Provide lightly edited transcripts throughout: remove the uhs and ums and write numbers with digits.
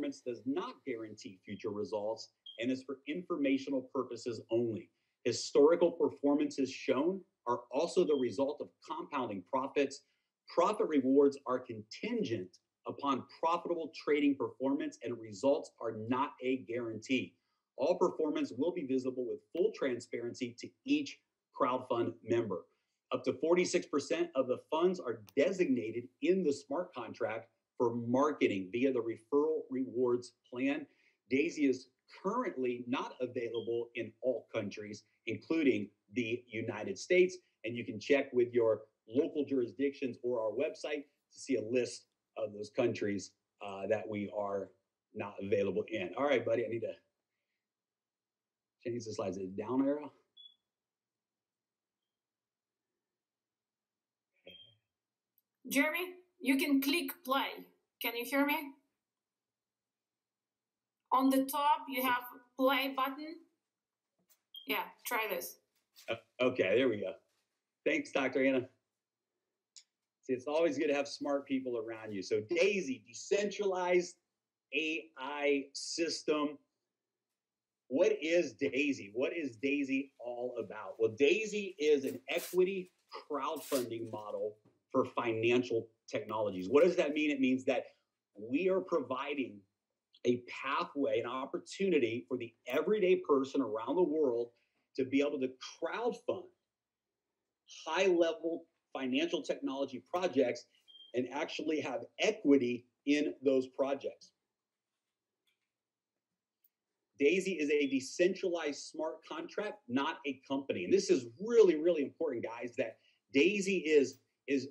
performance does not guarantee future results and is for informational purposes only. Historical performances shown are also the result of compounding profits. Profit rewards are contingent upon profitable trading performance, and results are not a guarantee. All performance will be visible with full transparency to each crowdfund member. Up to 46% of the funds are designated in the smart contract for marketing via the referral rewards plan. D.ai.sy is currently not available in all countries, including the United States. And you can check with your local jurisdictions or our website to see a list of those countries that we are not available in. All right, buddy, I need to change the slides. Is it down arrow? Jeremy, you can click play. Can you hear me? On the top, you have play button. Yeah, try this. Okay, there we go. Thanks, Dr. Anna. See, it's always good to have smart people around you. So D.ai.sy, decentralized AI system. What is D.ai.sy? What is D.ai.sy all about? Well, D.ai.sy is an equity crowdfunding model for financial technologies. What does that mean? It means that we are providing a pathway, an opportunity for the everyday person around the world to be able to crowdfund high-level financial technology projects and actually have equity in those projects. D.ai.sy is a decentralized smart contract, not a company. And this is really, really important, guys, that D.ai.sy is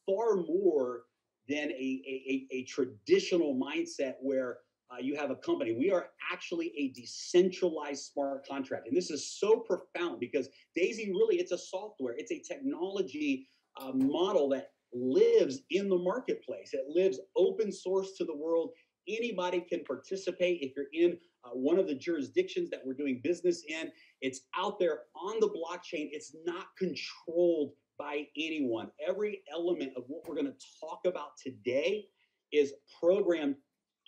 far more than a traditional mindset where you have a company. We are actually a decentralized smart contract. And this is so profound because D.ai.sy really, it's a software. It's a technology model that lives in the marketplace. It lives open source to the world. Anybody can participate. If you're in one of the jurisdictions that we're doing business in, it's out there on the blockchain. It's not controlled by anyone. Every element of what we're going to talk about today is programmed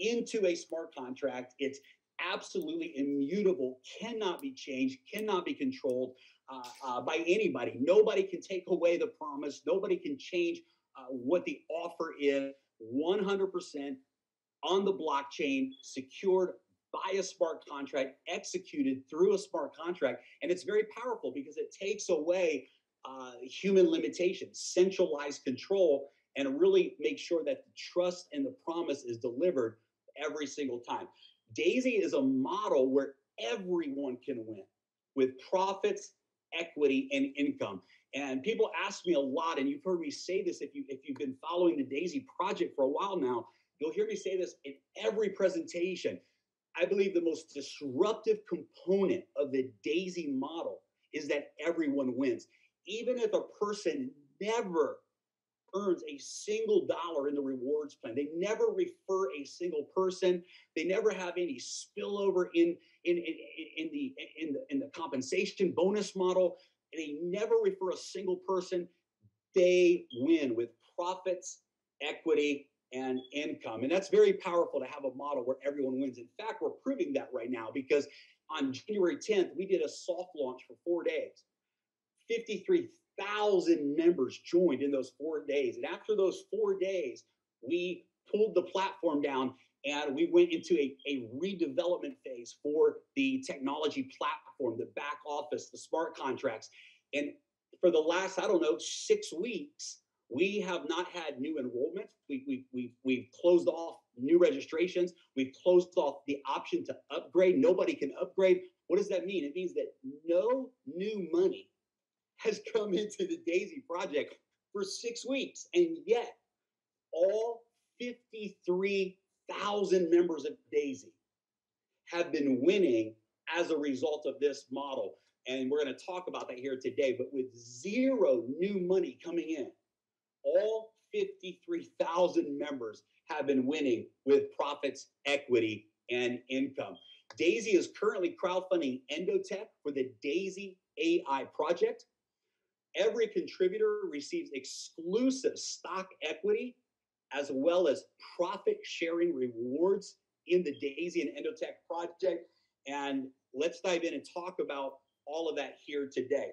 into a smart contract. It's absolutely immutable, cannot be changed, cannot be controlled by anybody. Nobody can take away the promise. Nobody can change what the offer is. 100% on the blockchain, secured by a smart contract, executed through a smart contract. And it's very powerful because it takes away human limitations, centralized control, and really make sure that the trust and the promise is delivered every single time. D.ai.sy is a model where everyone can win with profits, equity, and income. And people ask me a lot, and you've heard me say this if you've been following the D.ai.sy project for a while now, you'll hear me say this in every presentation. I believe the most disruptive component of the D.ai.sy model is that everyone wins. Even if a person never earns a single dollar in the rewards plan, they never refer a single person, they never have any spillover in the compensation bonus model, they never refer a single person, they win with profits, equity, and income. And that's very powerful to have a model where everyone wins. In fact, we're proving that right now because on January 10th, we did a soft launch for 4 days. 53,000 members joined in those 4 days. And after those 4 days, we pulled the platform down and we went into a redevelopment phase for the technology platform, the back office, the smart contracts. And for the last, 6 weeks, we have not had new enrollments. We've closed off new registrations. We've closed off the option to upgrade. Nobody can upgrade. What does that mean? It means that no new money has come into the D.ai.sy project for 6 weeks. And yet, all 53,000 members of D.ai.sy have been winning as a result of this model. And we're going to talk about that here today. But with zero new money coming in, all 53,000 members have been winning with profits, equity, and income. D.ai.sy is currently crowdfunding Endotech for the D.ai.sy AI project. Every contributor receives exclusive stock equity as well as profit sharing rewards in the Daisy and Endotech project. And let's dive in and talk about all of that here today.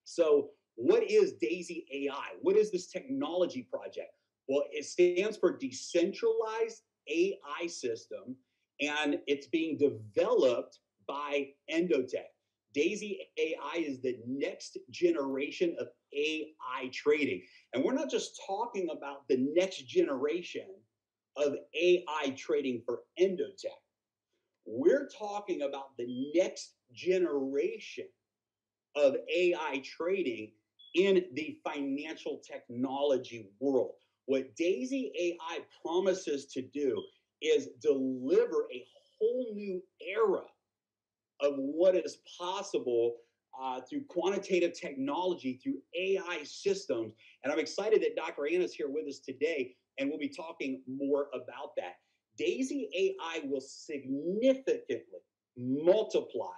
So what is Daisy AI? What is this technology project? Well, it stands for Decentralized AI System, and it's being developed by Endotech. Daisy AI is the next generation of AI trading. And we're not just talking about the next generation of AI trading for Endotech. We're talking about the next generation of AI trading in the financial technology world. What Daisy AI promises to do is deliver a whole new era of what is possible through quantitative technology, through AI systems. And I'm excited that Dr. Anna's here with us today, and we'll be talking more about that. Daisy AI will significantly multiply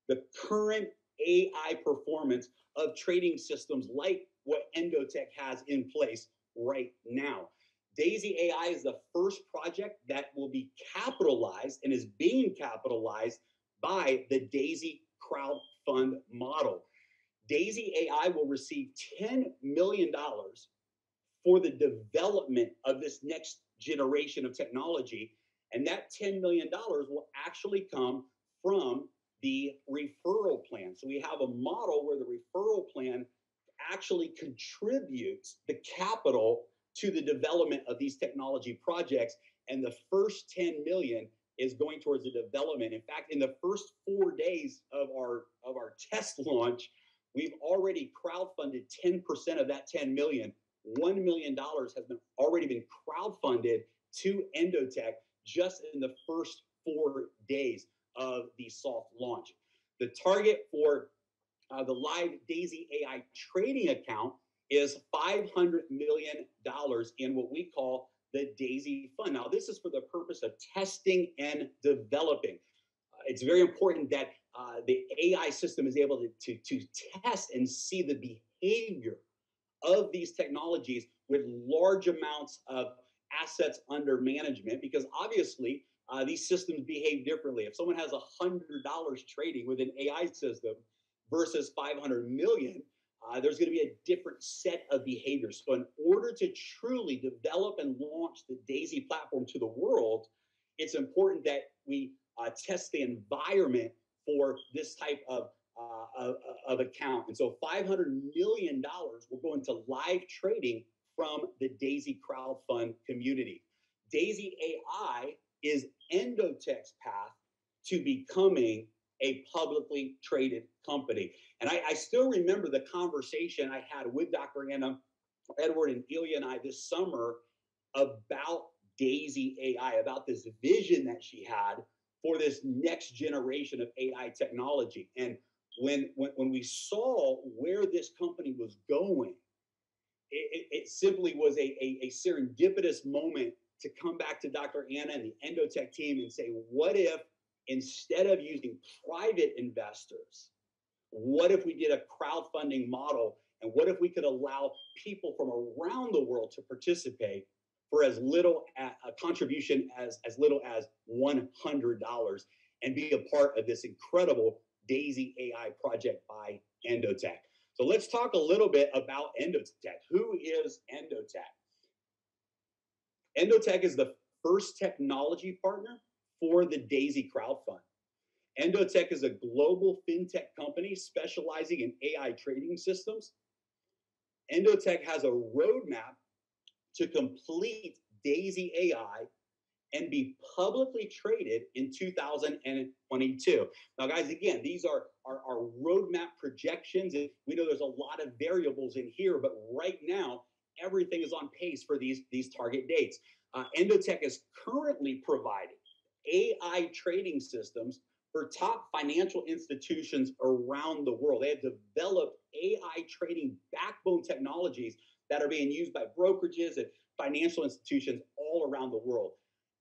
the current AI performance of trading systems like what Endotech has in place right now. Daisy AI is the first project that will be capitalized and is being capitalized by the Daisy crowdfund model. Daisy AI will receive $10 million for the development of this next generation of technology. And that $10 million will actually come from the referral plan. So we have a model where the referral plan actually contributes the capital to the development of these technology projects. And the first 10 million is going towards the development. In fact, in the first 4 days of our test launch, we've already crowdfunded 10% of that 10 million. $1 million has already been crowdfunded to Endotech just in the first 4 days of the soft launch. The target for the live Daisy AI trading account is $500 million in what we call the Daisy Fund. Now, this is for the purpose of testing and developing. It's very important that the AI system is able to test and see the behavior of these technologies with large amounts of assets under management, because obviously these systems behave differently. If someone has $100 trading with an AI system versus 500 million, there's going to be a different set of behaviors. So in order to truly develop and launch the Daisy platform to the world, it's important that we test the environment for this type of account. And so $500 million will go into live trading from the Daisy crowdfund community. Daisy AI is Endotech's path to becoming a publicly traded company. And I still remember the conversation I had with Dr. Anna, Edward, and Ilya and I this summer about Daisy AI, about this vision that she had for this next generation of AI technology. And when we saw where this company was going, it simply was a serendipitous moment to come back to Dr. Anna and the Endotech team and say, what if instead of using private investors, what if we did a crowdfunding model? And what if we could allow people from around the world to participate for as little a contribution as little as $100 and be a part of this incredible Daisy AI project by Endotech? So let's talk a little bit about Endotech. Who is Endotech? Endotech is the first technology partner for the Daisy crowdfund. Endotech is a global fintech company specializing in AI trading systems. Endotech has a roadmap to complete Daisy AI and be publicly traded in 2022. Now, guys, again, these are our roadmap projections. And we know there's a lot of variables in here, but right now, everything is on pace for these target dates. Endotech is currently providing AI trading systems for top financial institutions around the world. They have developed AI trading backbone technologies that are being used by brokerages and financial institutions all around the world.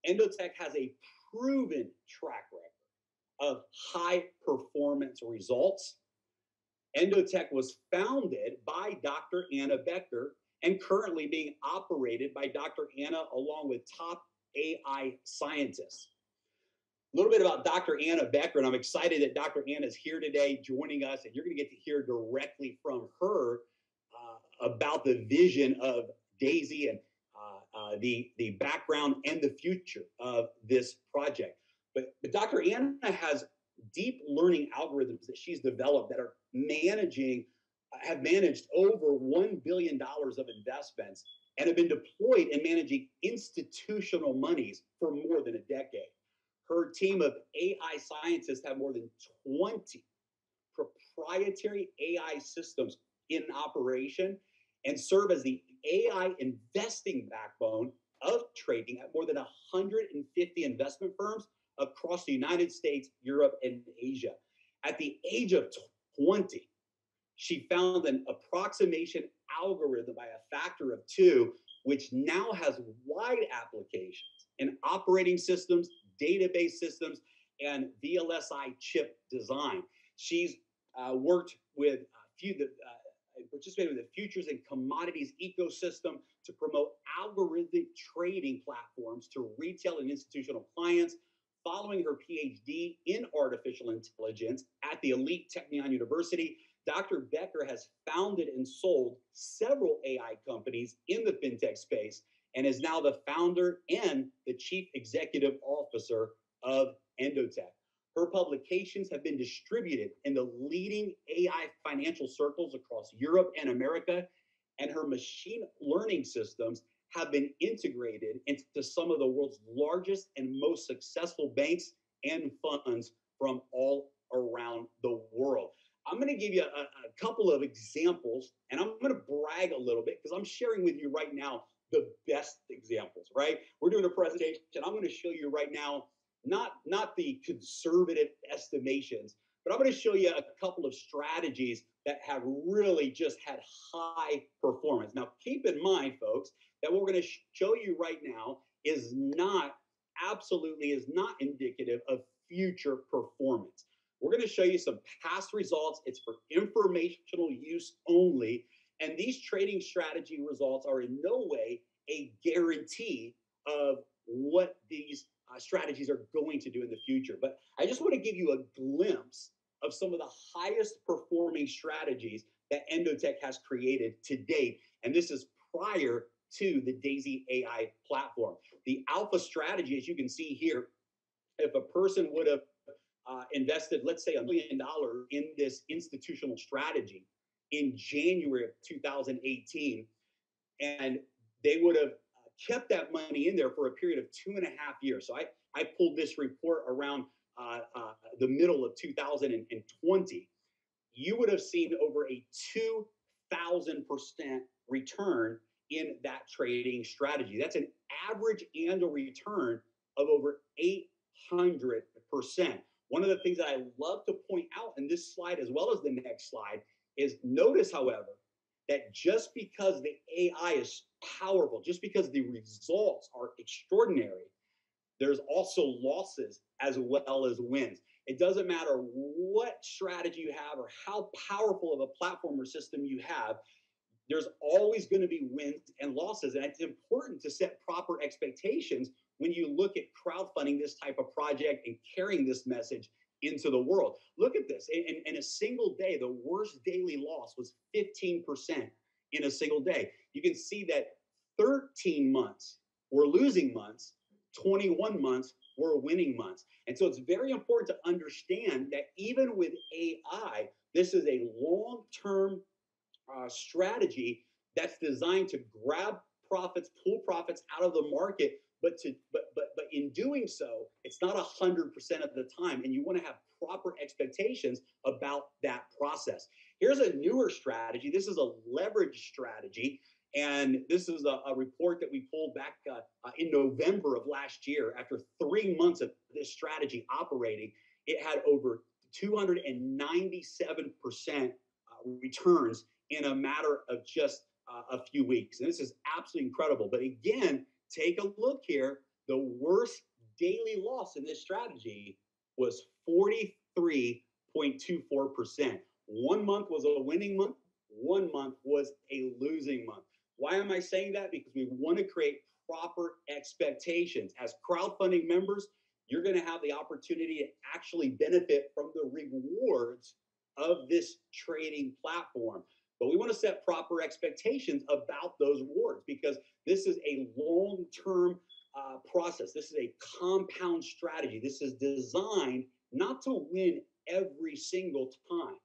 Endotech has a proven track record of high performance results. Endotech was founded by Dr. Anna Becker and currently being operated by Dr. Anna along with top AI scientists. A little bit about Dr. Anna Becker, and I'm excited that Dr. Anna is here today joining us, and you're going to get to hear directly from her about the vision of Daisy and the background and the future of this project. But Dr. Anna has deep learning algorithms that she's developed that are have managed over $1 billion of investments and have been deployed in managing institutional monies for more than a decade. Her team of AI scientists have more than 20 proprietary AI systems in operation and serve as the AI investing backbone of trading at more than 150 investment firms across the United States, Europe, and Asia. At the age of 20, she found an approximation algorithm by a factor of 2, which now has wide applications in operating systems, database systems, and VLSI chip design. She's worked with participated with the futures and commodities ecosystem to promote algorithmic trading platforms to retail and institutional clients. Following her PhD in artificial intelligence at the elite Technion University, Dr. Becker has founded and sold several AI companies in the fintech space and is now the founder and the chief executive officer of Endotech. Her publications have been distributed in the leading AI financial circles across Europe and America, and her machine learning systems have been integrated into some of the world's largest and most successful banks and funds from all around the world. I'm going to give you a couple of examples, and I'm going to brag a little bit because I'm sharing with you right now the best examples, right? We're doing a presentation. I'm going to show you right now not the conservative estimations, but I'm going to show you a couple of strategies that have really just had high performance. Now, keep in mind, folks, that what we're going to show you right now is not indicative of future performance. We're going to show you some past results. It's for informational use only. And these trading strategy results are in no way a guarantee of what these strategies are going to do in the future. But I just want to give you a glimpse of some of the highest performing strategies that Endotech has created to date. And this is prior to the Daisy AI platform. The alpha strategy, as you can see here, if a person would have invested, let's say, $1 million in this institutional strategy in January of 2018, and they would have kept that money in there for a period of 2.5 years. So I pulled this report around the middle of 2020. You would have seen over a 2,000% return in that trading strategy. That's an average annual return of over 800%. One of the things that I love to point out in this slide, as well as the next slide, is notice, however, that just because the AI is powerful, just because the results are extraordinary, there's also losses as well as wins. It doesn't matter what strategy you have or how powerful of a platform or system you have, there's always going to be wins and losses. And it's important to set proper expectations when you look at crowdfunding this type of project and carrying this message into the world. Look at this. In a single day, the worst daily loss was 15% in a single day. You can see that 13 months were losing months, 21 months were winning months. And so it's very important to understand that even with AI, this is a long-term strategy that's designed to grab profits, pull profits out of the market, but in doing so, it's not 100% of the time, and you want to have proper expectations about that process. Here's a newer strategy. This is a leverage strategy, and this is a report that we pulled back in November of last year. After 3 months of this strategy operating, it had over 297% returns in a matter of just a few weeks. And this is absolutely incredible. But again, take a look here. The worst daily loss in this strategy was 43.24%. 1 month was a winning month. 1 month was a losing month. Why am I saying that? Because we want to create proper expectations. As crowdfunding members, you're going to have the opportunity to actually benefit from the rewards of this trading platform. But we want to set proper expectations about those rewards, because this is a long-term process. This is a compound strategy. This is designed not to win every single time,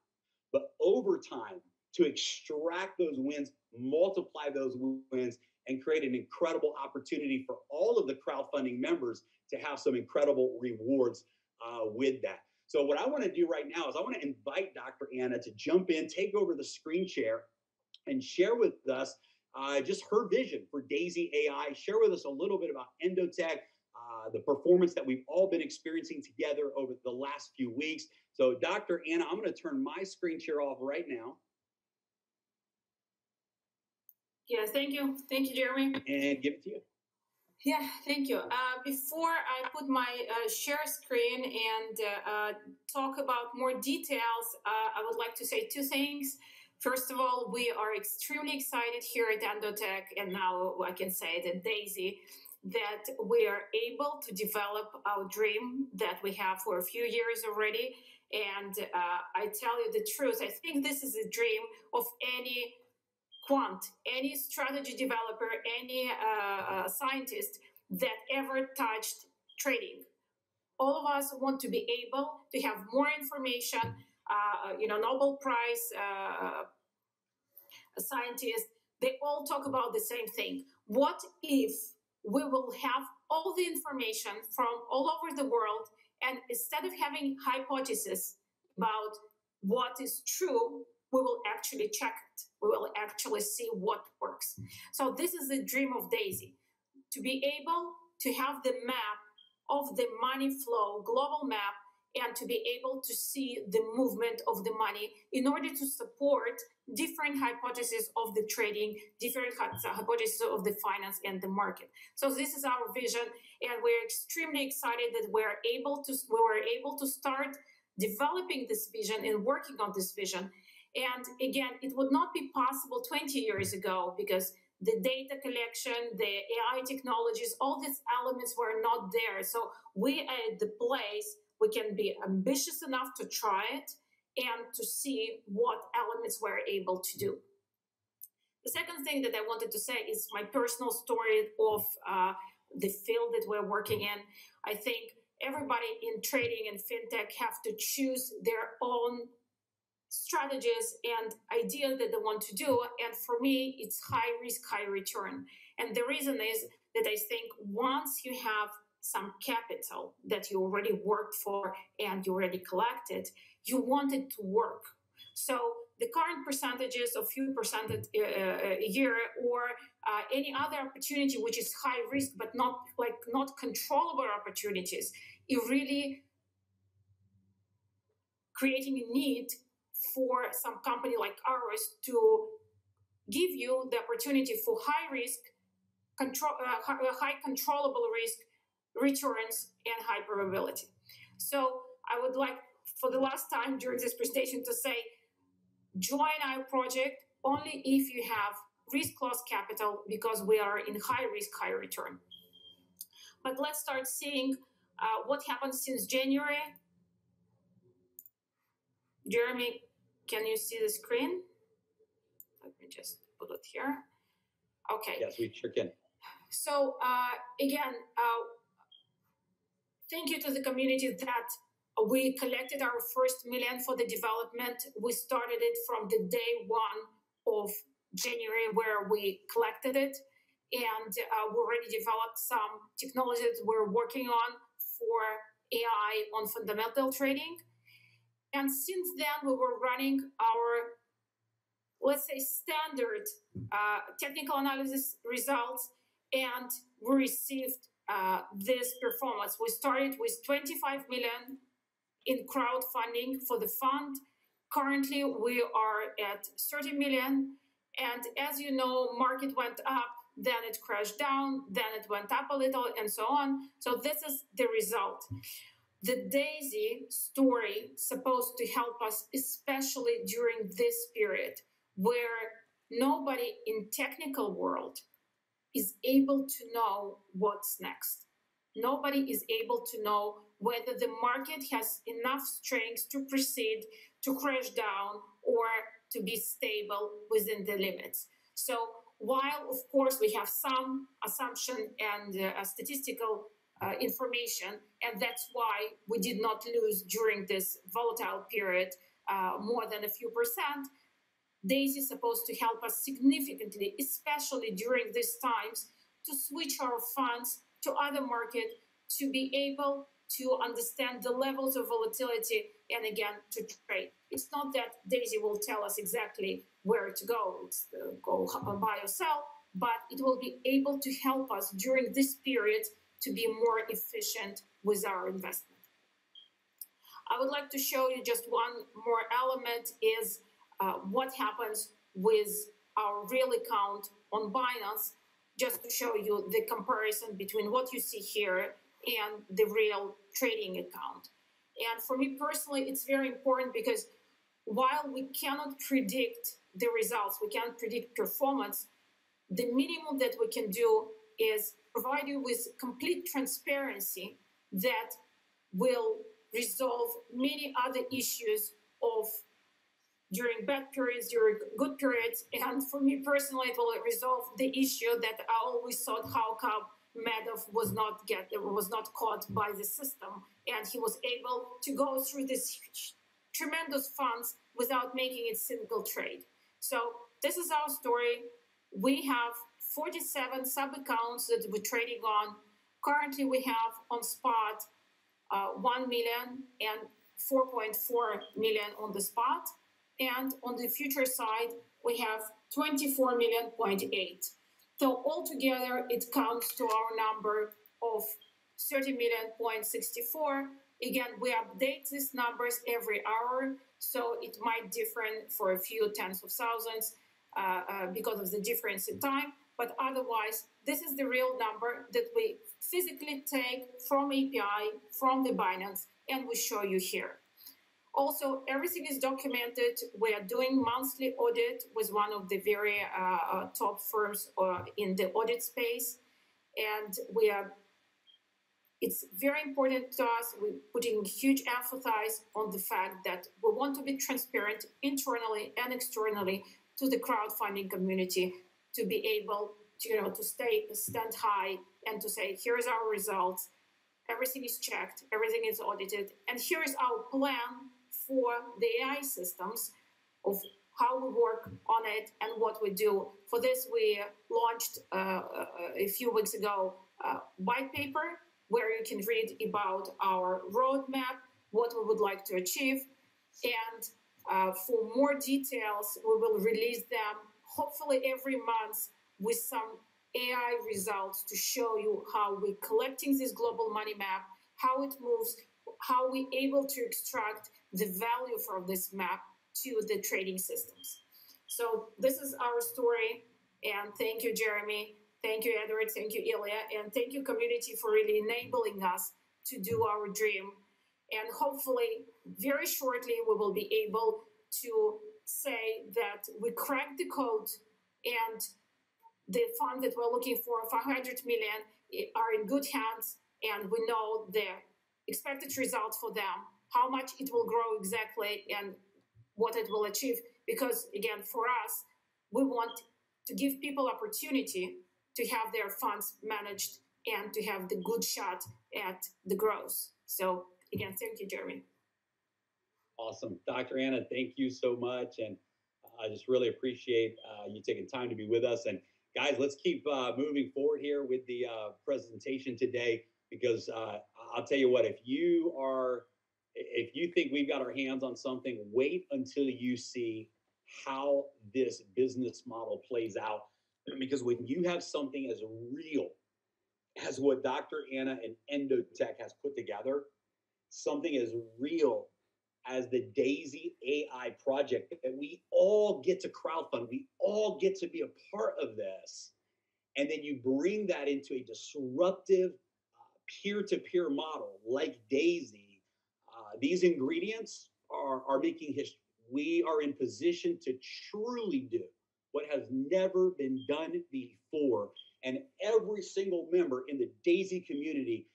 but over time to extract those wins, multiply those wins, and create an incredible opportunity for all of the crowdfunding members to have some incredible rewards with that. So what I want to do right now is I want to invite Dr. Anna to jump in, take over the screen share, and share with us just her vision for D.ai.sy AI. Share with us a little bit about Endotech, the performance that we've all been experiencing together over the last few weeks. So Dr. Anna, I'm going to turn my screen share off right now. Yes, thank you. Thank you, Jeremy. And give it to you. Yeah, thank you. Before I put my share screen and talk about more details, I would like to say two things. First of all, we are extremely excited here at Endotech, and now I can say it at D.ai.sy, that we are able to develop our dream that we have for a few years already. And I tell you the truth, I think this is a dream of any quant, any strategy developer, any scientist that ever touched trading. All of us want to be able to have more information. Nobel Prize scientists, they all talk about the same thing. What if we will have all the information from all over the world, and instead of having hypotheses about what is true, we will actually check it. We will actually see what works. So this is the dream of D.ai.sy, to be able to have the map of the money flow, global map, and to be able to see the movement of the money in order to support different hypotheses of the trading, different hypotheses of the finance and the market. So this is our vision, and we're extremely excited that we were able to start developing this vision and working on this vision. And again, it would not be possible 20 years ago because the data collection, the AI technologies, all these elements were not there. So we are at the place we can be ambitious enough to try it and to see what elements we're able to do. The second thing that I wanted to say is my personal story of the field that we're working in. I think everybody in trading and fintech have to choose their own strategies and ideas that they want to do. And for me, it's high risk, high return. And the reason is that I think once you have some capital that you already worked for and you already collected, you want it to work. So the current percentages of few percent a year or any other opportunity which is high risk but not controllable opportunities, it really creating a need for some company like ours to give you the opportunity for high risk, high controllable risk, returns, and high probability. So I would like, for the last time during this presentation, to say, join our project only if you have risk plus capital, because we are in high risk, high return. But let's start seeing what happened since January. Jeremy, can you see the screen? Let me just put it here. Okay. Yes, we sure can. So again, thank you to the community that we collected our first million for the development. We started it from the day one of January where we collected it. And we already developed some technologies we're working on for AI on fundamental trading. And since then, we were running our, let's say, standard technical analysis results, and we received this performance. We started with 25 million in crowdfunding for the fund. Currently, we are at 30 million. And as you know, market went up, then it crashed down, then it went up a little, and so on. So this is the result. The D.ai.sy story is supposed to help us, especially during this period where nobody in technical world is able to know what's next. Nobody is able to know whether the market has enough strength to proceed, to crash down, or to be stable within the limits. So while, of course, we have some assumption and statistical information, and that's why we did not lose during this volatile period more than a few percent, DAISY is supposed to help us significantly, especially during these times, to switch our funds to other market, to be able to understand the levels of volatility, and again, to trade. It's not that DAISY will tell us exactly where to go, it's go buy or sell, but it will be able to help us during this period to be more efficient with our investment. I would like to show you just one more element is what happens with our real account on Binance, just to show you the comparison between what you see here and the real trading account. And for me personally, it's very important because while we cannot predict the results, we can't predict performance, the minimum that we can do is provide you with complete transparency that will resolve many other issues of during bad periods, during good periods. And for me personally, it will resolve the issue that I always thought how come Madoff was not caught by the system, and he was able to go through this tremendous funds without making a single trade. So this is our story. We have 47 sub-accounts that we're trading on. Currently, we have on spot 1 million and 4.4 million on the spot. And on the future side, we have 24 million.8. So altogether, it comes to our number of 30 million.64. Again, we update these numbers every hour, so it might differ for a few tens of thousands because of the difference in time. But otherwise, this is the real number that we physically take from API, from the Binance, and we show you here. Also, everything is documented. We are doing monthly audit with one of the very top firms in the audit space. And it's very important to us. We're putting huge emphasis on the fact that we want to be transparent internally and externally to the crowdfunding community to be able to, to stand high and to say, here's our results. Everything is checked. Everything is audited. And here is our plan for the AI systems of how we work on it and what we do. For this, we launched a few weeks ago a white paper where you can read about our roadmap, what we would like to achieve. And for more details, we will release them hopefully every month with some AI results to show you how we're collecting this global money map, how it moves, how we're able to extract the value from this map to the trading systems. So this is our story, and thank you, Jeremy. Thank you, Edward. Thank you, Ilya. And thank you, community, for really enabling us to do our dream. And hopefully, very shortly, we will be able to say that we cracked the code and the fund that we're looking for, 500 million, are in good hands, and we know the expected results for them, how much it will grow exactly, and what it will achieve. Because, again, for us, we want to give people opportunity to have their funds managed and to have the good shot at the growth. So, again, thank you, Jeremy. Awesome. Dr. Anna, thank you so much. And I just really appreciate you taking time to be with us. And guys, let's keep moving forward here with the presentation today, because I'll tell you what, if you think we've got our hands on something, wait until you see how this business model plays out. Because when you have something as real as what Dr. Anna and Endotech has put together, something as real as the DAISY AI project that we all get to crowdfund, we all get to be a part of this, and then you bring that into a disruptive peer-to-peer model like DAISY, these ingredients are making history. We are in position to truly do what has never been done before. And every single member in the DAISY community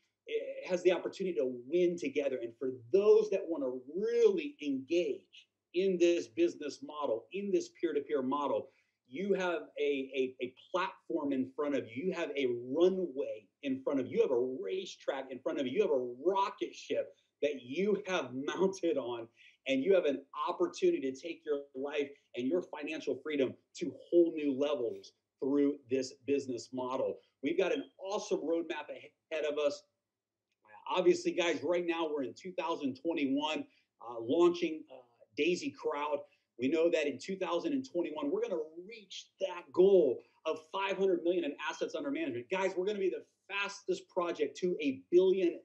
has the opportunity to win together. And for those that want to really engage in this business model, in this peer-to-peer model, you have a platform in front of you. You have a runway in front of you. You have a racetrack in front of you. You have a rocket ship that you have mounted on, and you have an opportunity to take your life and your financial freedom to whole new levels through this business model. We've got an awesome roadmap ahead of us. Obviously, guys, right now we're in 2021, launching Daisy Crowd. We know that in 2021, we're going to reach that goal of 500 million in assets under management. Guys, we're going to be the fastest project to $1 billion,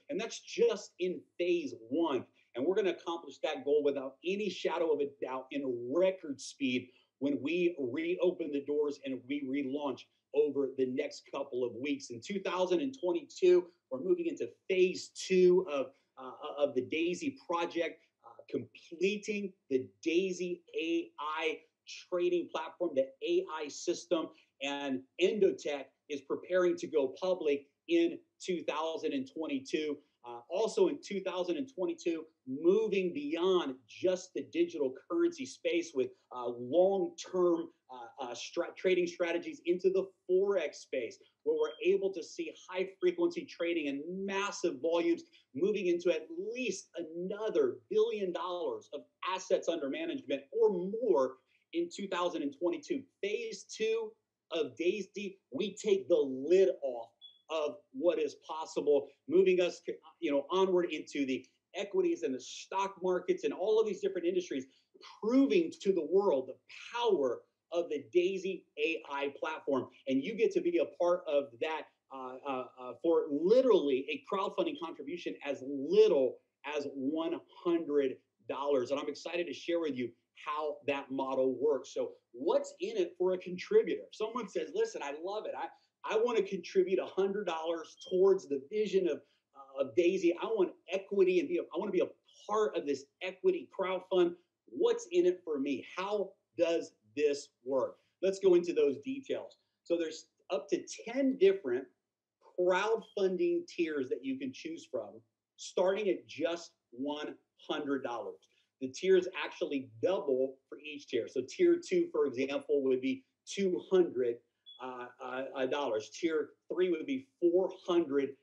and that's just in phase one. And we're going to accomplish that goal without any shadow of a doubt in record speed when we reopen the doors and we relaunch over the next couple of weeks. In 2022, we're moving into phase two of the Daisy project, completing the Daisy AI trading platform, the AI system, and Endotech is preparing to go public in 2022. Also in 2022, moving beyond just the digital currency space with long-term trading strategies into the Forex space, where we're able to see high-frequency trading and massive volumes, moving into at least another $1 billion of assets under management or more in 2022. Phase two of Daisy, we take the lid off of what is possible, moving us, onward into the equities and the stock markets and all of these different industries, proving to the world the power of the Daisy AI platform. And you get to be a part of that for literally a crowdfunding contribution as little as $100. And I'm excited to share with you how that model works. So what's in it for a contributor? If someone says, listen, I love it. I want to contribute $100 towards the vision of Daisy. I want equity and I want to be a part of this equity crowdfund. What's in it for me? How does this work? Let's go into those details. So there's up to 10 different crowdfunding tiers that you can choose from, starting at just $100. The tiers actually double for each tier. So tier 2, for example, would be $200. Tier 3 would be $400.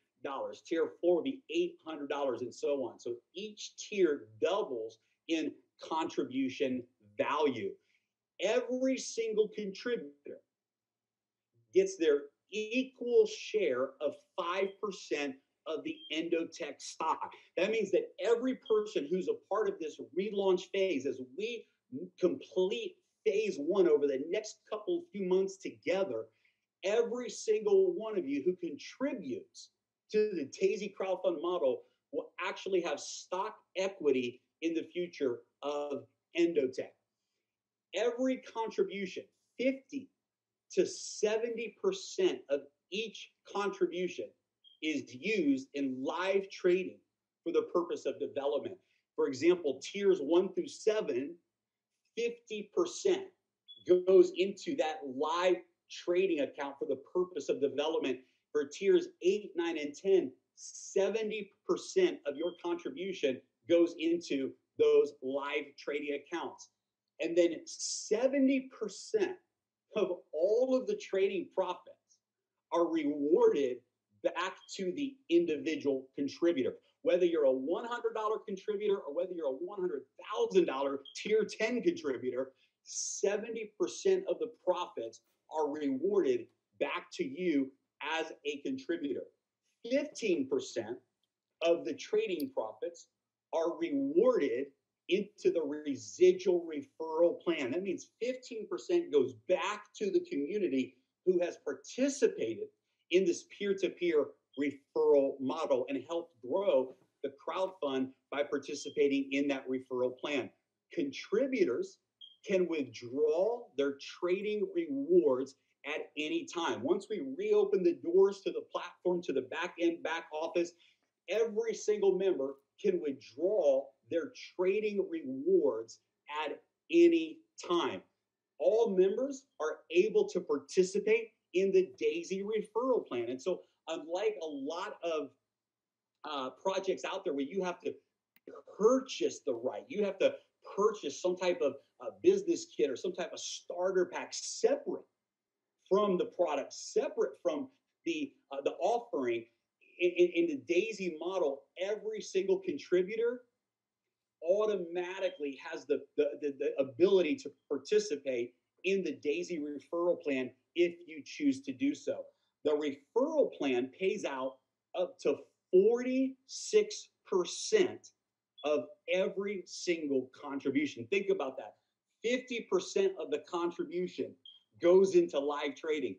Tier 4 would be $800, and so on. So each tier doubles in contribution value. Every single contributor gets their equal share of 5% of the Endotech stock. That means that every person who's a part of this relaunch phase, as we complete phase one over the next few months together, every single one of you who contributes to the Daisy crowdfund model will actually have stock equity in the future of Endotech. Every contribution, 50 to 70% of each contribution is used in live trading for the purpose of development. For example, tiers 1 through 7, 50% goes into that live trading account for the purpose of development. For tiers 8, 9, and 10, 70% of your contribution goes into those live trading accounts. And then 70% of all of the trading profits are rewarded back to the individual contributor. Whether you're a $100 contributor or whether you're a $100,000 tier 10 contributor, 70% of the profits are rewarded back to you as a contributor. 15% of the trading profits are rewarded into the residual referral plan. That means 15% goes back to the community who has participated in this peer-to-peer referral model and helped grow the crowdfund by participating in that referral plan. Contributors can withdraw their trading rewards at any time. Once we reopen the doors to the platform, to the back office, every single member can withdraw their trading rewards at any time. All members are able to participate in the Daisy referral plan. And so unlike a lot of projects out there where you have to purchase the right, you have to purchase some type of business kit or some type of starter pack separate from the product, separate from the offering. In the Daisy model, every single contributor automatically has the ability to participate in the Daisy referral plan if you choose to do so. The referral plan pays out up to 46% of every single contribution. Think about that. 50% of the contribution goes into live trading.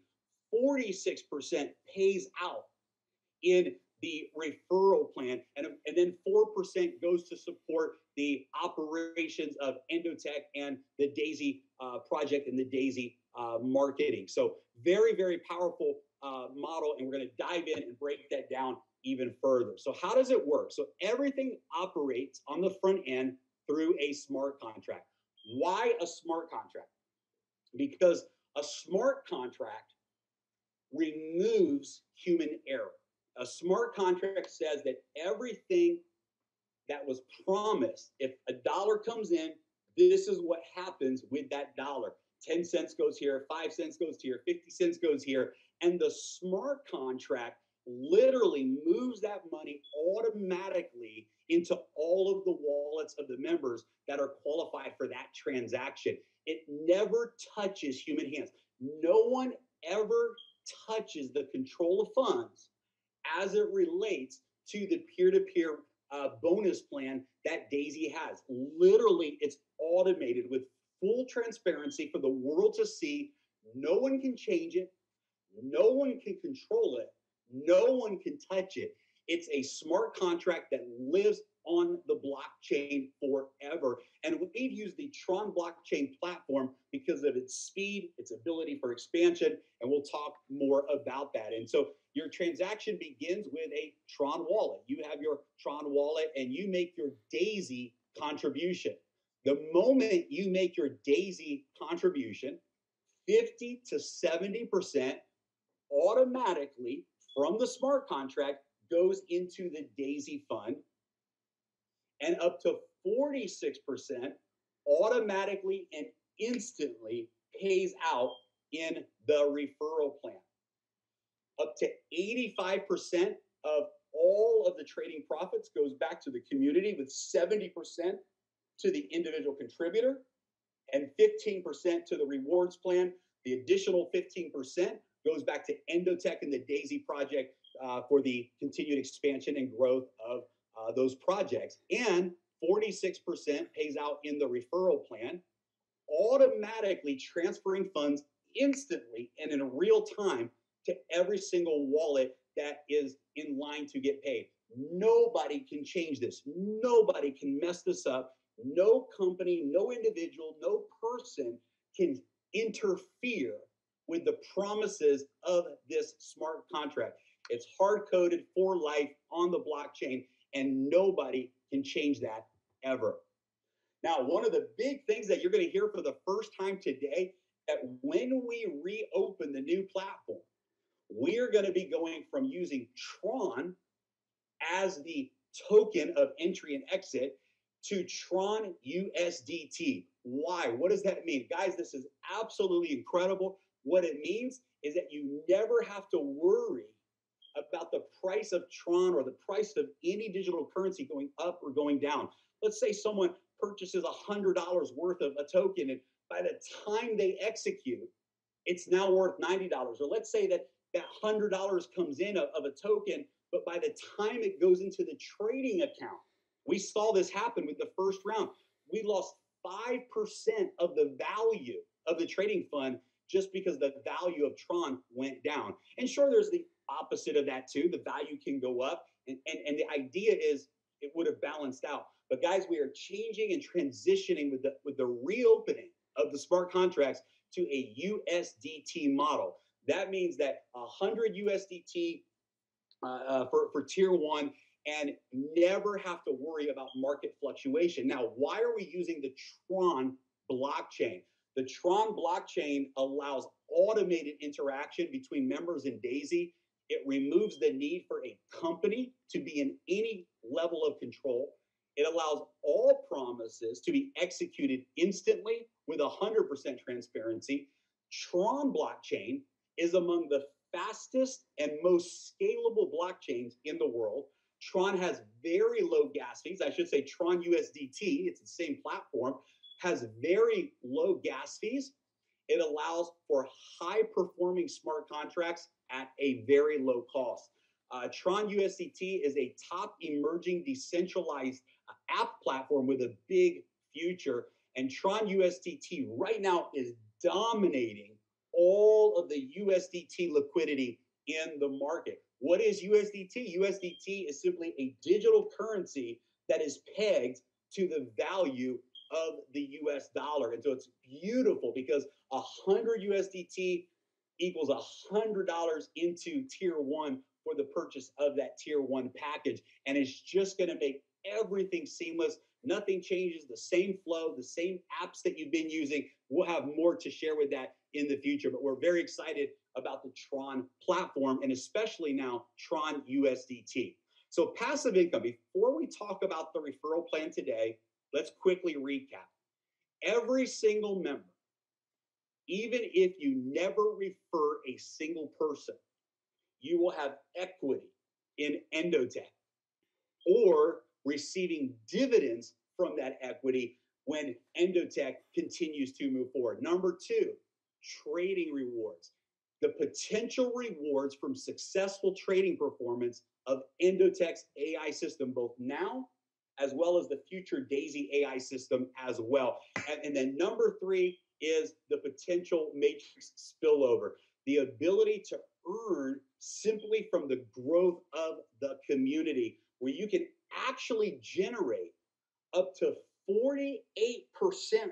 46% pays out in the referral plan, and then 4% goes to support the operations of Endotech and the Daisy project and the Daisy marketing. So very, very powerful model, and we're going to dive in and break that down even further. So how does it work? So everything operates on the front end through a smart contract. Why a smart contract? Because a smart contract removes human error. A smart contract says that everything that was promised, if a dollar comes in, this is what happens with that dollar. 10 cents goes here, 5 cents goes here, 50 cents goes here. And the smart contract literally moves that money automatically into all of the wallets of the members that are qualified for that transaction. It never touches human hands. No one ever touches the control of funds as it relates to the peer-to-peer bonus plan that Daisy has. Literally, it's automated with full transparency for the world to see. No one can change it. No one can control it. No one can touch it. It's a smart contract that lives on the blockchain forever. And we've used the Tron blockchain platform because of its speed, its ability for expansion, and we'll talk more about that. And so your transaction begins with a Tron wallet. You have your Tron wallet and you make your Daisy contribution. The moment you make your Daisy contribution, 50 to 70% automatically from the smart contract goes into the Daisy fund, and up to 46% automatically and instantly pays out in the referral plan. Up to 85% of all of the trading profits goes back to the community, with 70% to the individual contributor and 15% to the rewards plan. The additional 15% goes back to Endotech and the Daisy project for the continued expansion and growth of those projects. And 46% pays out in the referral plan, automatically transferring funds instantly and in real time to every single wallet that is in line to get paid. Nobody can change this. Nobody can mess this up. No company, no individual, no person can interfere with the promises of this smart contract. It's hard-coded for life on the blockchain, and nobody can change that ever. Now, one of the big things that you're going to hear for the first time today, that when we reopen the new platform, we are going to be going from using Tron as the token of entry and exit to Tron USDT. Why? What does that mean? Guys, this is absolutely incredible. What it means is that you never have to worry about the price of Tron or the price of any digital currency going up or going down. Let's say someone purchases $100 worth of a token, and by the time they execute, it's now worth $90. Or let's say that $100 comes in of a token, but by the time it goes into the trading account, we saw this happen with the first round. We lost 5% of the value of the trading fund just because the value of Tron went down. And sure, there's the opposite of that too. The value can go up, and the idea is it would have balanced out. But guys, we are changing and transitioning with the reopening of the smart contracts to a USDT model. That means that 100 USDT for tier one, and never have to worry about market fluctuation. Now, why are we using the Tron blockchain? The Tron blockchain allows automated interaction between members in Daisy It removes the need for a company to be in any level of control. It allows all promises to be executed instantly with 100% transparency. Tron blockchain is among the fastest and most scalable blockchains in the world. Tron has very low gas fees. I should say Tron USDT, it's the same platform, has very low gas fees. It allows for high performing smart contracts at a very low cost. Tron USDT is a top emerging decentralized app platform with a big future. And Tron USDT right now is dominating all of the USDT liquidity in the market. What is USDT? USDT is simply a digital currency that is pegged to the value of the US dollar. And so it's beautiful because 100 USDT equals $100 into tier one for the purchase of that tier one package. And it's just going to make everything seamless. Nothing changes, the same flow, the same apps that you've been using. We'll have more to share with that in the future, but we're very excited about the Tron platform and especially now Tron USDT. So passive income, before we talk about the referral plan today, let's quickly recap. Every single member, even if you never refer a single person, you will have equity in Endotech or receiving dividends from that equity when Endotech continues to move forward. Number two, trading rewards. The potential rewards from successful trading performance of Endotech's AI system, both now as well as the future Daisy AI system as well. And then number three is the potential matrix spillover, the ability to earn simply from the growth of the community, where you can actually generate up to 48%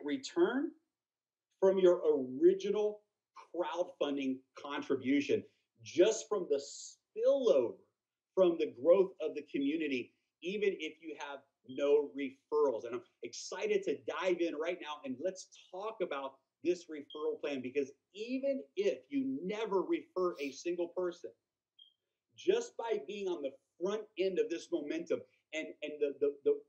return from your original crowdfunding contribution, just from the spillover from the growth of the community, even if you have no referrals. And I'm excited to dive in right now and let's talk about this referral plan, because even if you never refer a single person, just by being on the front end of this momentum and the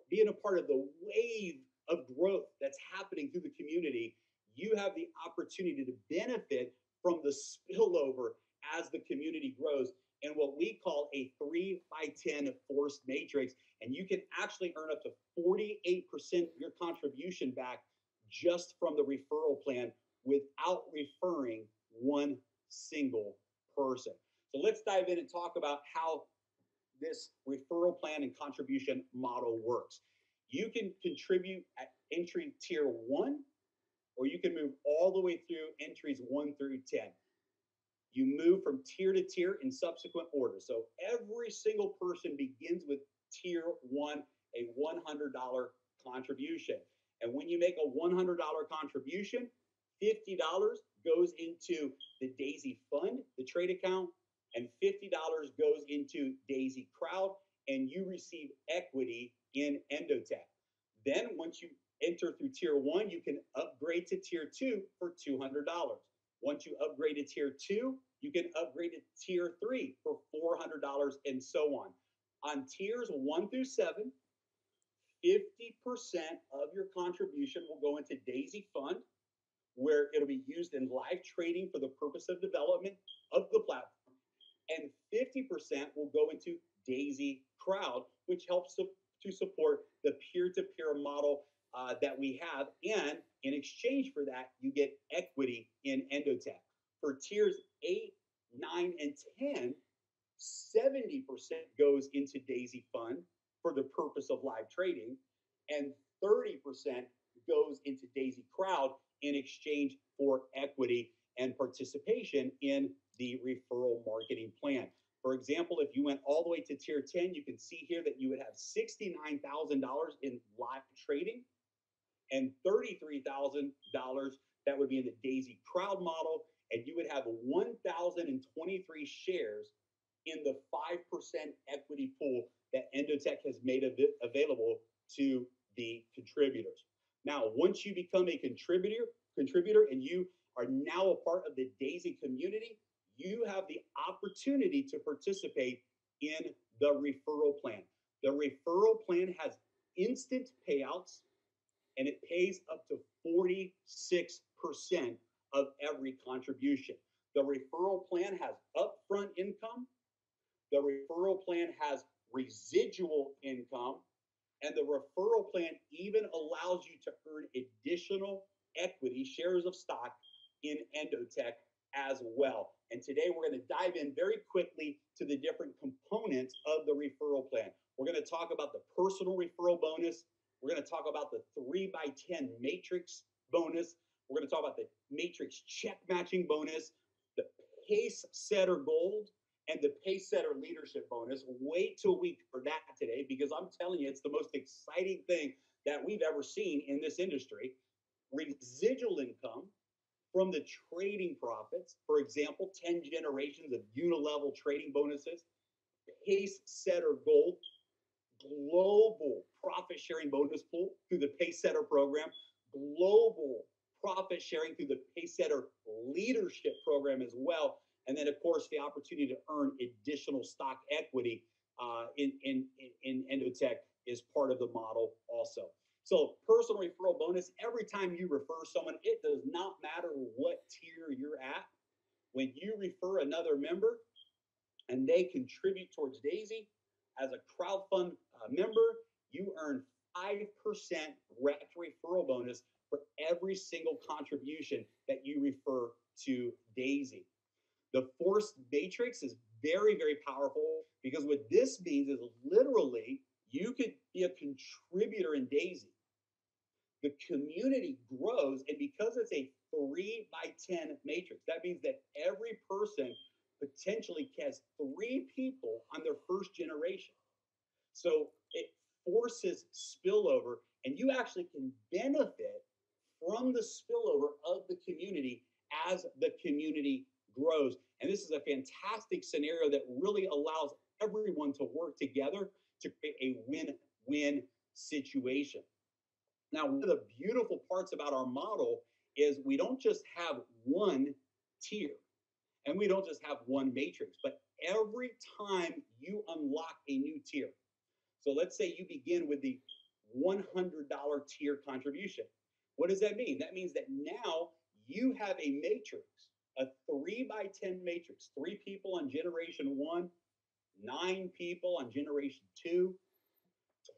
being a part of the wave of growth that's happening through the community, you have the opportunity to benefit from the spillover as the community grows in what we call a 3x10 forced matrix. And you can actually earn up to 48% of your contribution back just from the referral plan without referring one single person. So let's dive in and talk about how this referral plan and contribution model works. You can contribute at entry tier 1, or you can move all the way through entries 1 through 10. You move from tier to tier in subsequent order. So every single person begins with tier 1, a $100 contribution. And when you make a $100 contribution, $50 goes into the Daisy Fund, the trade account, and $50 goes into Daisy Crowd, and you receive equity in Endotech. Then once you enter through tier 1, you can upgrade to tier 2 for $200. Once you upgrade to tier 2, you can upgrade to tier 3 for $400 and so on. On tiers 1 through 7, 50% of your contribution will go into Daisy Fund, where it'll be used in live trading for the purpose of development of the platform. And 50% will go into Daisy Crowd, which helps to support the peer-to-peer model that we have. And in exchange for that, you get equity in Endotech. For tiers 8, 9, and 10, 70% goes into Daisy Fund for the purpose of live trading, and 30% goes into Daisy Crowd in exchange for equity and participation in the referral marketing plan. For example, if you went all the way to tier 10, you can see here that you would have $69,000 in live trading and $33,000 that would be in the Daisy Crowd model, and you would have 1,023 shares in the 5% equity pool that Endotech has made available to the contributors. Now, once you become a contributor and you are now a part of the Daisy community, you have the opportunity to participate in the referral plan. The referral plan has instant payouts, and it pays up to 46% of every contribution. The referral plan has upfront income. The referral plan has residual income. And the referral plan even allows you to earn additional equity, shares of stock in Endotech as well. And today we're going to dive in very quickly to the different components of the referral plan. We're going to talk about the personal referral bonus. We're going to talk about the 3x10 matrix bonus. We're going to talk about the matrix check matching bonus, the pace setter gold, and the pace setter leadership bonus. Wait till we cover that today, because I'm telling you, it's the most exciting thing that we've ever seen in this industry. Residual income from the trading profits, for example, 10 generations of unilevel trading bonuses, pace setter gold, global profit sharing bonus pool through the pace setter program, global profit sharing through the pace setter leadership program as well. And then, of course, the opportunity to earn additional stock equity in Endotech is part of the model also. So personal referral bonus, every time you refer someone, it does not matter what tier you're at. When you refer another member and they contribute towards Daisy as a crowdfund member, you earn 5% direct referral bonus for every single contribution that you refer to Daisy. The forced matrix is very, very powerful, because what this means is literally you could be a contributor in Daisy. The community grows, and because it's a 3x10 matrix, that means that every person potentially has 3 people on their first generation. So it forces spillover, and you actually can benefit from the spillover of the community as the community grows. And this is a fantastic scenario that really allows everyone to work together to create a win-win situation. Now, one of the beautiful parts about our model is we don't just have one tier, and we don't just have one matrix, but every time you unlock a new tier. So let's say you begin with the $100 tier contribution. What does that mean? That means that now you have a matrix, a 3x10 matrix, 3 people on generation 1, 9 people on generation 2,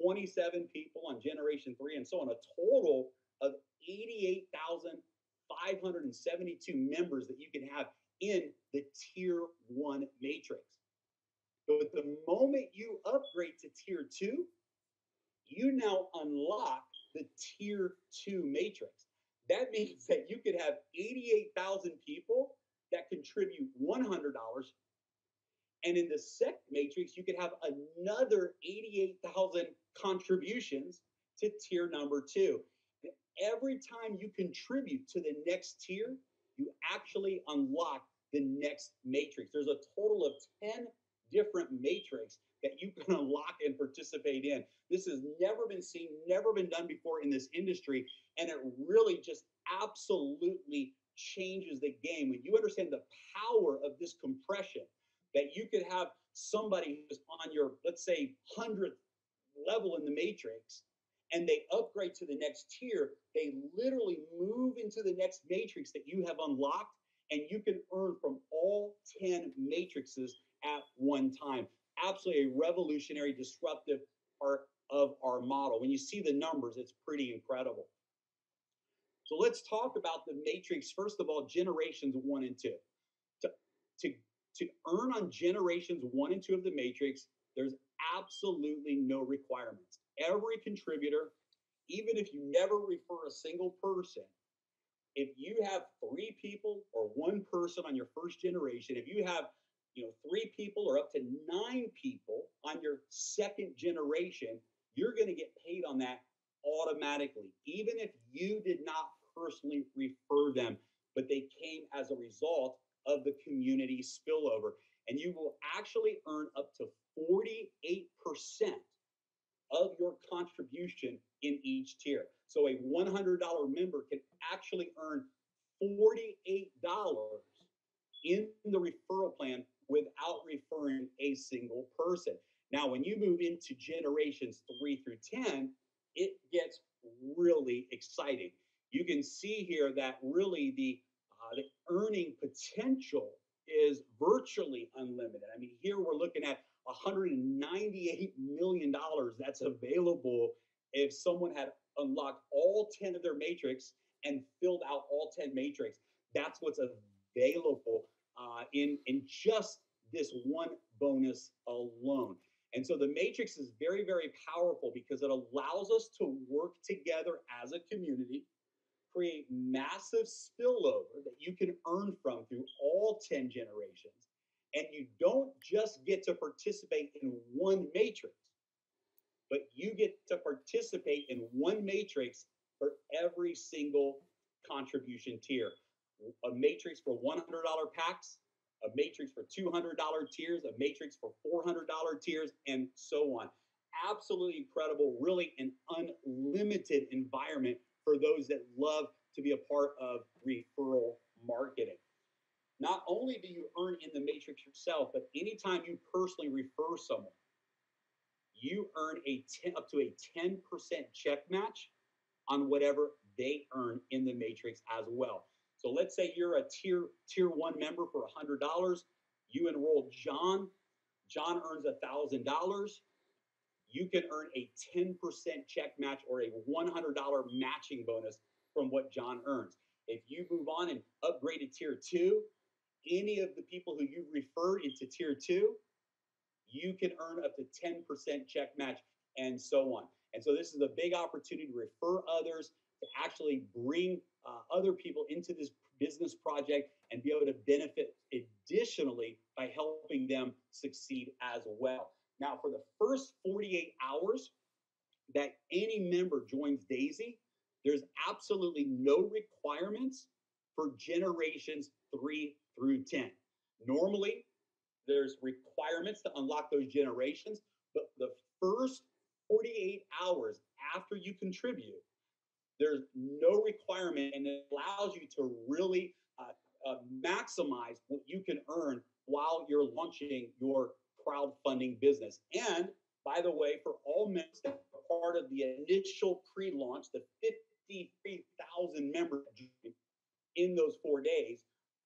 27 people on generation 3, and so on, a total of 88,572 members that you can have in the tier 1 matrix. So at the moment you upgrade to tier 2, you now unlock the tier 2 matrix. That means that you could have 88,000 people that contribute $100. And in the second matrix, you could have another 88,000 contributions to tier number 2. And every time you contribute to the next tier, you actually unlock the next matrix. There's a total of 10 different matrix that you can unlock and participate in. This has never been seen, never been done before in this industry, and it really just absolutely changes the game. When you understand the power of this compression, that you could have somebody who's on your, let's say, 100th level in the matrix, and they upgrade to the next tier, they literally move into the next matrix that you have unlocked, and you can earn from all 10 matrices at one time. Absolutely a revolutionary, disruptive part of our model. When you see the numbers, it's pretty incredible. So let's talk about the matrix. First of all, generations 1 and 2. To earn on generations 1 and 2 of the matrix, there's absolutely no requirements. Every contributor, even if you never refer a single person, if you have 3 people or 1 person on your first generation, if you have 3 people or up to 9 people on your second generation, you're going to get paid on that automatically, even if you did not personally refer them, but they came as a result of the community spillover. And you will actually earn up to 48% of your contribution in each tier. So a $100 member can actually earn $48 in the referral plan without referring a single person. Now, when you move into generations 3 through 10, it gets really exciting. You can see here that really the earning potential is virtually unlimited. I mean, here we're looking at $198 million that's available if someone had unlocked all 10 of their matrix and filled out all 10 matrix. That's what's available in just this one bonus alone. And so the matrix is very, very powerful because it allows us to work together as a community, create massive spillover that you can earn from through all 10 generations. And you don't just get to participate in one matrix, but you get to participate in one matrix for every single contribution tier. A matrix for $100 packs, a matrix for $200 tiers, a matrix for $400 tiers, and so on. Absolutely incredible, really an unlimited environment for those that love to be a part of referral marketing. Not only do you earn in the matrix yourself, but anytime you personally refer someone, you earn up to a 10% check match on whatever they earn in the matrix as well. So let's say you're a tier 1 member for $100. You enroll John. John earns $1,000. You can earn a 10% check match or a $100 matching bonus from what John earns. If you move on and upgrade to tier 2, any of the people who you've referred into tier 2, you can earn up to 10% check match and so on. And so this is a big opportunity to refer others, to actually bring other people into this business project and be able to benefit additionally by helping them succeed as well. Now, for the first 48 hours that any member joins Daisy, there's absolutely no requirements for generations 3 through 10. Normally, there's requirements to unlock those generations, but the first 48 hours after you contribute, there's no requirement, and it allows you to really maximize what you can earn while you're launching your crowdfunding business. And by the way, for all members that are part of the initial pre-launch, the 53,000 members in those 4 days,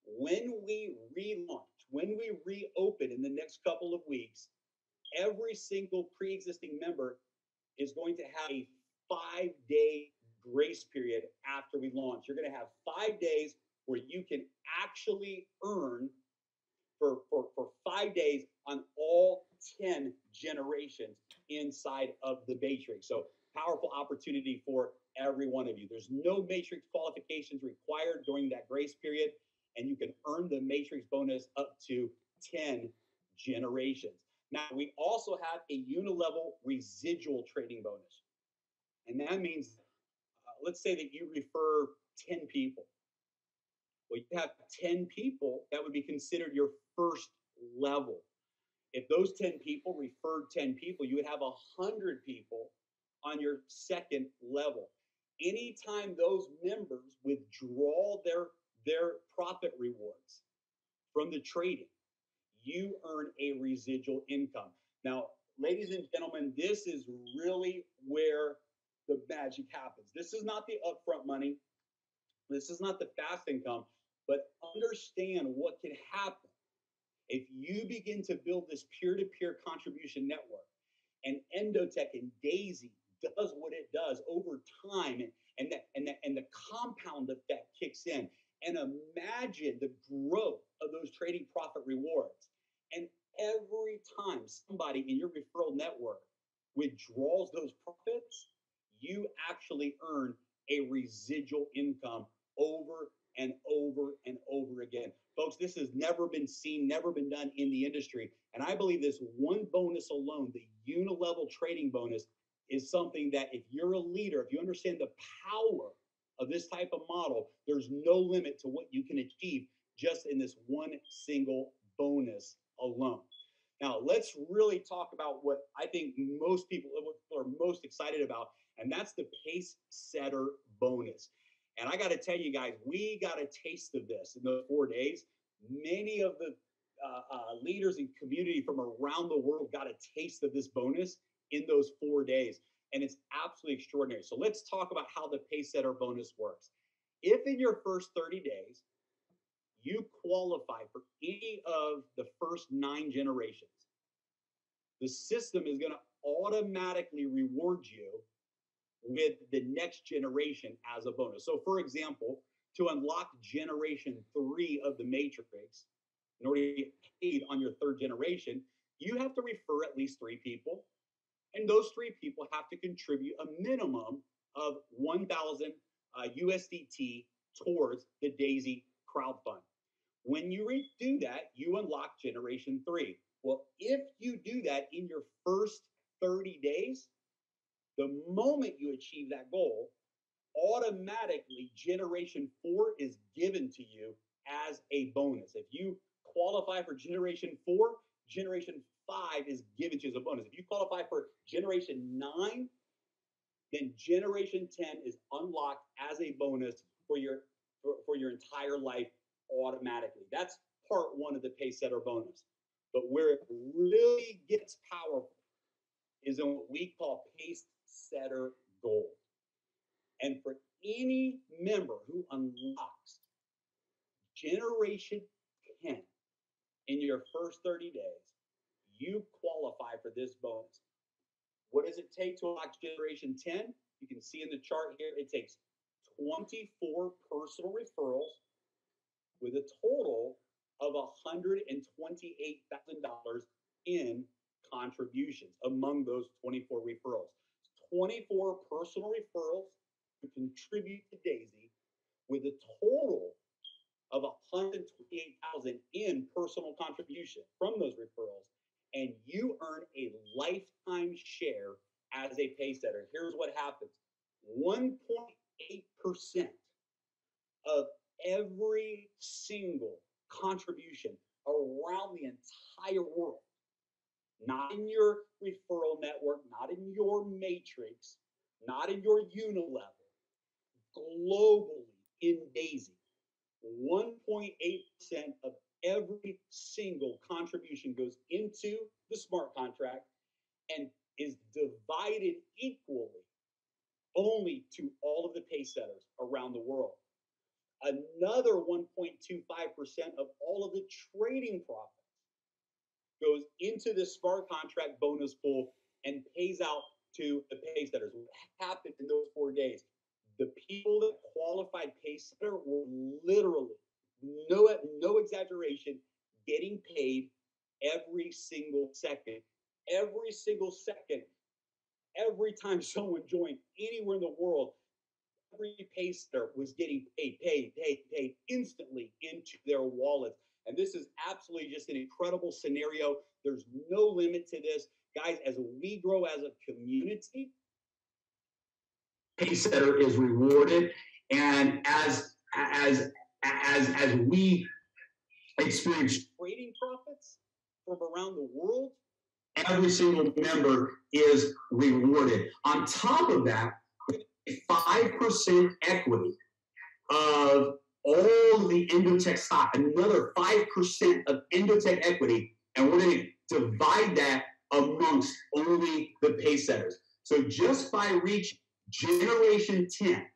when we relaunch, when we reopen in the next couple of weeks, every single pre-existing member is going to have a 5-day grace period after we launch. You're going to have 5 days where you can actually earn for 5 days on all 10 generations inside of the matrix. So powerful opportunity for every one of you. There's no matrix qualifications required during that grace period, and you can earn the matrix bonus up to 10 generations. Now, we also have a unilevel residual trading bonus. And that means, let's say that you refer 10 people. Well, you have 10 people that would be considered your first level. If those 10 people referred 10 people, you would have 100 people on your second level. Anytime those members withdraw their profit rewards from the trading, you earn a residual income. Now, ladies and gentlemen, this is really where the magic happens. This is not the upfront money. This is not the fast income, but understand what can happen if you begin to build this peer-to-peer contribution network, and Endotech and Daisy does what it does over time, and the compound effect kicks in. And imagine the growth of those trading profit rewards. And every time somebody in your referral network withdraws those profits, you actually earn a residual income over and over and over again. Folks, this has never been seen, never been done in the industry. And I believe this one bonus alone, the unilevel trading bonus, is something that if you're a leader, if you understand the power of this type of model, there's no limit to what you can achieve just in this one single bonus alone. Now, let's really talk about what I think most people are most excited about, and that's the pace setter bonus. And I got to tell you guys, we got a taste of this in those 4 days. Many of the leaders and community from around the world got a taste of this bonus in those 4 days. And it's absolutely extraordinary. So let's talk about how the Pacesetter bonus works. If in your first 30 days, you qualify for any of the first 9 generations, the system is going to automatically reward you with the next generation as a bonus. So for example, to unlock generation 3 of the matrix, in order to get paid on your 3rd generation, you have to refer at least 3 people. And those 3 people have to contribute a minimum of 1,000 USDT towards the DAISY crowd fund. When you do that, you unlock generation 3. Well, if you do that in your first 30 days, the moment you achieve that goal, automatically generation 4 is given to you as a bonus. If you qualify for generation 4, generation 5 is given to you as a bonus. If you qualify for generation 9, then generation 10 is unlocked as a bonus for your entire life automatically. That's part 1 of the Pacesetter bonus. But where it really gets powerful is in what we call Pacesetter Gold. And for any member who unlocks generation 10 in your first 30 days, you qualify for this bonus. What does it take to unlock generation 10? You can see in the chart here, it takes 24 personal referrals with a total of $128,000 in contributions among those 24 referrals. 24 personal referrals to contribute to DAISY with a total of $128,000 in personal contribution from those referrals, and you earn a lifetime share as a Pacesetter. Here's what happens. 1.8% of every single contribution around the entire world, not in your referral network, not in your matrix, not in your unilevel, globally in DAISY, 1.8% of every single contribution goes into the smart contract and is divided equally only to all of the Pacesetters around the world. Another 1.25% of all of the trading profits goes into the smart contract bonus pool and pays out to the Pacesetters. What happened in those 4 days? The people that qualified Pacesetter were literally, no exaggeration, getting paid every single second. Every single second, every time someone joined anywhere in the world, every Pacesetter was getting paid instantly into their wallets. And this is absolutely just an incredible scenario. There's no limit to this. Guys, as we grow as a community, Pacesetter is rewarded. And as we experience trading profits from around the world, every single member is rewarded. On top of that, 5% equity of all the Endotech stock, another 5% of Endotech equity, and we're going to divide that amongst only the Pacesetters. So just by reaching generation 10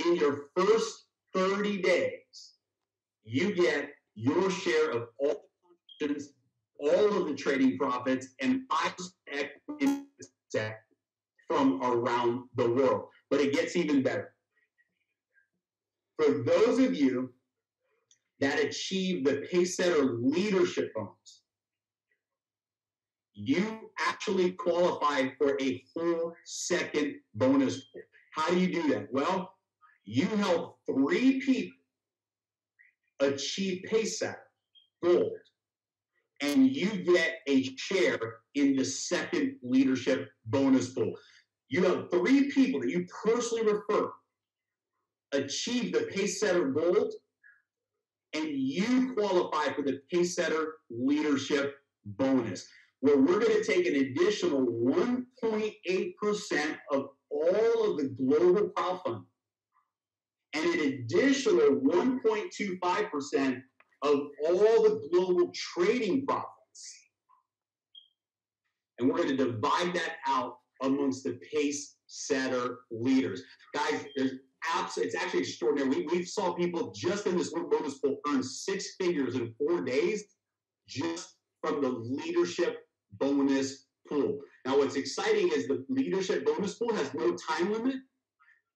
in your first 30 days, you get your share of all the contributions, all of the trading profits, and 5% equity from around the world. But it gets even better. For those of you that achieve the Pacesetter leadership bonus, you actually qualify for a full second bonus pool. How do you do that? Well, you help 3 people achieve Pacesetter Gold, and you get a share in the second leadership bonus pool. You have 3 people that you personally refer achieve the Pacesetter Gold, and you qualify for the Pacesetter leadership bonus, where we're going to take an additional 1.8% of all of the global crowdfunding and an additional 1.25% of all the global trading profits. And we're going to divide that out amongst the pace setter leaders. Guys, it's actually extraordinary. We saw people just in this one bonus pool earn 6 figures in 4 days just from the leadership bonus pool. Now, what's exciting is the leadership bonus pool has no time limit,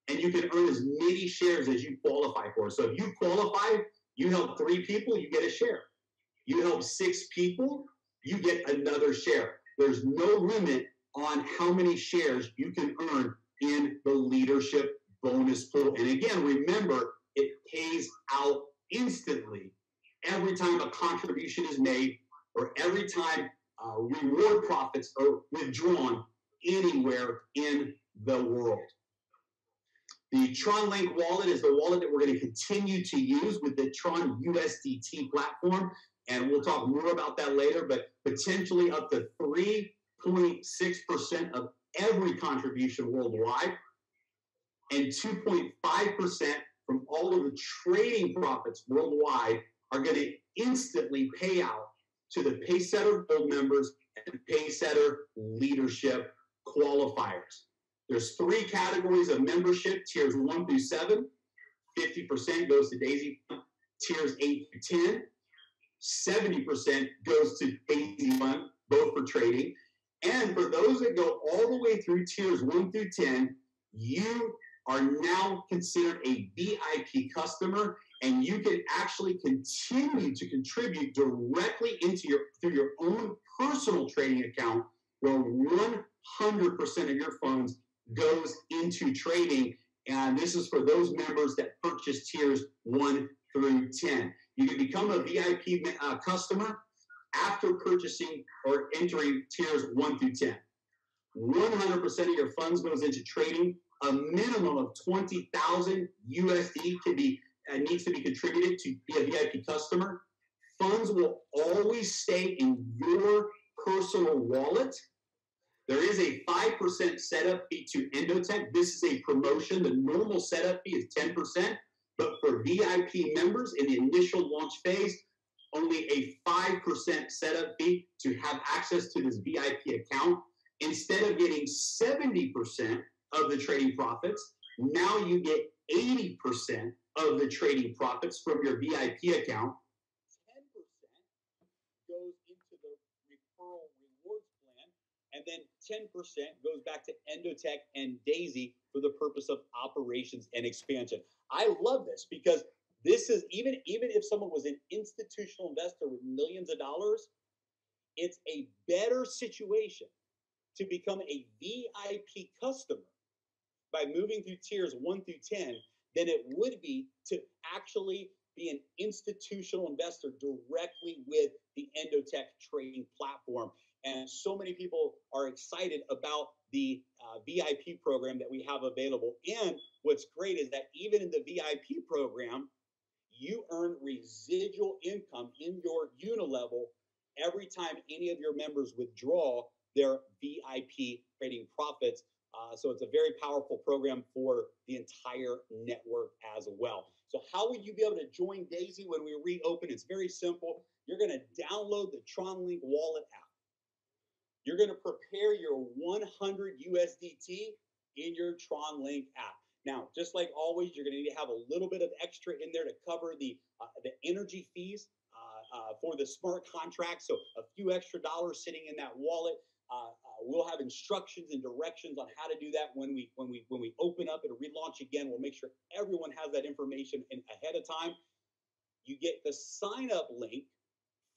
and you can earn as many shares as you qualify for. So if you qualify, you help 3 people, you get a share. You help 6 people, you get another share. There's no limit on how many shares you can earn in the leadership bonus pool. And again, remember, it pays out instantly every time a contribution is made or every time reward profits are withdrawn anywhere in the world. The TronLink wallet is the wallet that we're going to continue to use with the Tron USDT platform, and we'll talk more about that later, but potentially up to 3.6% of every contribution worldwide and 2.5% from all of the trading profits worldwide are going to instantly pay out to the Paysetter Gold members and Paysetter leadership qualifiers. There's 3 categories of membership, tiers 1 through 7. 50% goes to Daisy. Tiers 8 through 10. 70% goes to Daisy Fund, both for trading. And for those that go all the way through tiers 1 through 10, you are now considered a VIP customer, and you can actually continue to contribute directly into through your own personal trading account, where 100% of your funds goes into trading. And this is for those members that purchase tiers 1 through 10. You can become a VIP customer after purchasing or entering tiers 1 through 10. 100% of your funds goes into trading. A minimum of 20,000 USD needs to be contributed to be a VIP customer. Funds will always stay in your personal wallet. There is a 5% setup fee to Endotech. This is a promotion. The normal setup fee is 10%, but for VIP members in the initial launch phase, only a 5% setup fee to have access to this VIP account. Instead of getting 70% of the trading profits, now you get 80% of the trading profits from your VIP account. 10% goes into the referral rewards plan, and then 10% goes back to Endotech and Daisy for the purpose of operations and expansion. I love this because this is even if someone was an institutional investor with millions of dollars, it's a better situation to become a VIP customer by moving through tiers 1 through 10 than it would be to actually be an institutional investor directly with the Endotech trading platform. And so many people are excited about the VIP program that we have available. And what's great is that even in the VIP program, you earn residual income in your unilevel every time any of your members withdraw their VIP trading profits. So it's a very powerful program for the entire network as well. So how would you be able to join Daisy when we reopen? It's very simple. You're going to download the TronLink wallet app. You're going to prepare your 100 USDT in your TronLink app. Now, just like always, you're going to need to have a little bit of extra in there to cover the energy fees for the smart contract. So a few extra dollars sitting in that wallet. We'll have instructions and directions on how to do that when we open up and relaunch again. We'll make sure everyone has that information ahead of time. You get the sign up link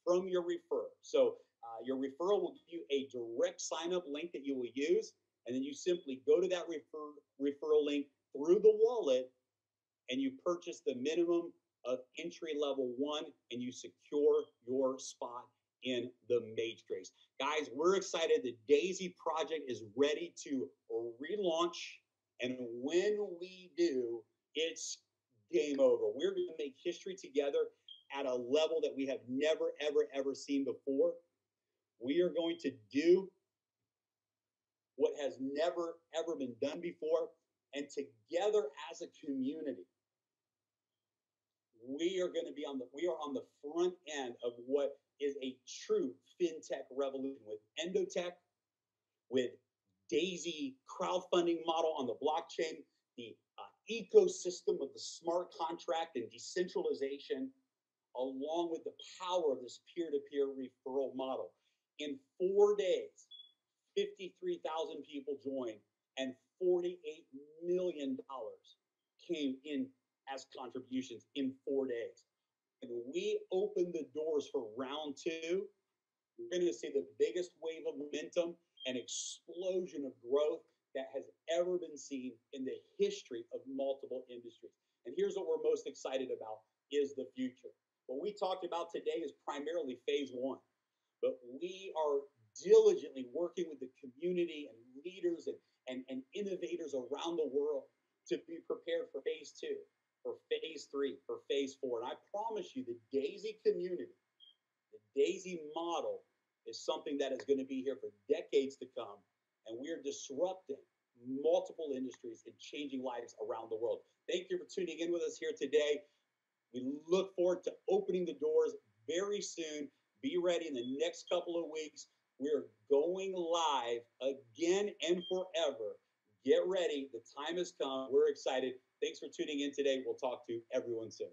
from your referral. So your referral will give you a direct sign up link that you will use, and then you simply go to that referral link through the wallet, and you purchase the minimum of entry level 1, and you secure your spot in the matrix. Guys, we're excited. The Daisy project is ready to relaunch, and when we do, it's game over. We're going to make history together at a level that we have never, ever, ever seen before. We are going to do what has never, ever been done before, and together as a community, we are going to be we are on the front end of what is a true fintech revolution with Endotech, with D.ai.sy crowdfunding model on the blockchain, the ecosystem of the smart contract and decentralization, along with the power of this peer-to-peer referral model. In 4 days, 53,000 people joined, and $48 million came in as contributions in 4 days. And we opened the doors for round two. We're going to see the biggest wave of momentum and explosion of growth that has ever been seen in the history of multiple industries. And here's what we're most excited about is the future. What we talked about today is primarily phase one, but we are diligently working with the community and leaders and innovators around the world to be prepared for phase two, for phase three, for phase four. And I promise you, the D.ai.sy community, the D.ai.sy model is something that is going to be here for decades to come. And we are disrupting multiple industries and changing lives around the world. Thank you for tuning in with us here today. We look forward to opening the doors very soon. Be ready in the next couple of weeks. We're going live again and forever. Get ready. The time has come. We're excited. Thanks for tuning in today. We'll talk to everyone soon.